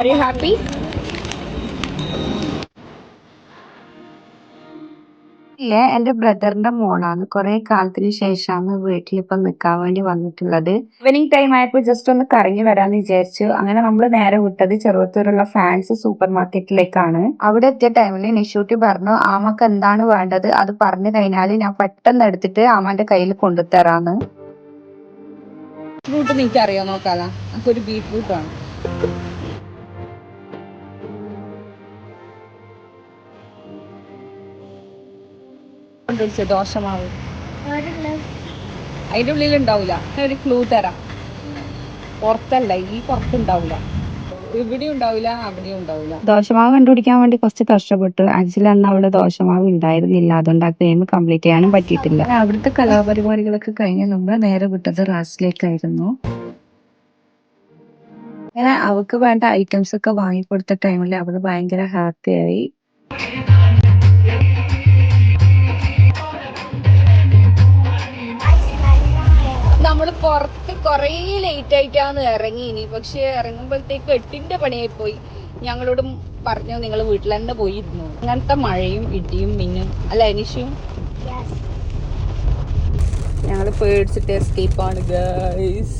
Are you happy? ഇല്ല, എന്റെ ബ്രദറിന്റെ മോളാണ്. കുറെ കാലത്തിന് ശേഷമാണ് വീട്ടിലിപ്പം നിക്കാൻ വേണ്ടി വന്നിട്ടുള്ളത്. ഈവനിങ് ടൈം ആയപ്പോൾ ജസ്റ്റ് ഒന്ന് കറങ്ങി വരാന്ന് വിചാരിച്ചു. അങ്ങനെ നമ്മൾ നേരെ വിട്ടത് ചെറുവത്തൂരുള്ള ഫാൻസി സൂപ്പർ മാർക്കറ്റിലേക്കാണ്. അവിടെ എത്തിയ ടൈമിൽ നിഷൂട്ടി പറഞ്ഞു ആമക്ക് എന്താണ് വേണ്ടത് അത് പറഞ്ഞു കഴിഞ്ഞാൽ ഞാൻ പെട്ടെന്ന് എടുത്തിട്ട് ആമാന്റെ കയ്യിൽ കൊണ്ടുതരാന്ന്. ഫ്രൂട്ട് നിങ്ങൾക്ക് അറിയാം, നോക്കാലാ. ഒരു ബീറ്റ്റൂട്ട് ആണ്. ദോശമാവ് അതിന്റെ ഉള്ളിൽ ഉണ്ടാവില്ല. ഒരു ക്ലൂ തരാം, പുറത്തല്ല, ഈ പുറത്തുണ്ടാവില്ല, ഇവിടെയും ഉണ്ടാവില്ല, അവിടെയും ഉണ്ടാവില്ല. ദോശമാവ് കണ്ടുപിടിക്കാൻ വേണ്ടി കുറച്ച് കഷ്ടപ്പെട്ടു. ആക്ച്വലി അന്ന് അവിടെ ദോശമാവ് ഉണ്ടായിരുന്നില്ല, അതുകൊണ്ട് ആ ഗെയിം കംപ്ലീറ്റ് ചെയ്യാനും പറ്റിയിട്ടില്ല. അവിടുത്തെ കലാപരിപാടികളൊക്കെ കഴിഞ്ഞ് നമ്മൾ നേരെ വിട്ടത് റാസിലേക്കായിരുന്നു. അങ്ങനെ അവൾക്ക് വേണ്ട ഐറ്റംസ് ഒക്കെ വാങ്ങിക്കൊടുത്ത ടൈമിൽ അവള് ഭയങ്കര ഹാപ്പി ആയി. നമ്മൾ പുറത്ത് കുറേ ലേറ്റ് ആയിട്ടാണ് ഇറങ്ങിയിനി. പക്ഷെ ഇറങ്ങുമ്പോഴത്തേക്ക് 8ന്റെ പണിയായി പോയി. ഞങ്ങളോട് പറഞ്ഞു നിങ്ങൾ വീട്ടിൽ തന്നെ പോയിരുന്നു. അങ്ങനത്തെ മഴയും ഇടിയും മിന്നും അല്ല അനീഷും ഞങ്ങൾ പേടിച്ചിട്ട് എസ്കേപ്പ് ആണ് ഗൈസ്.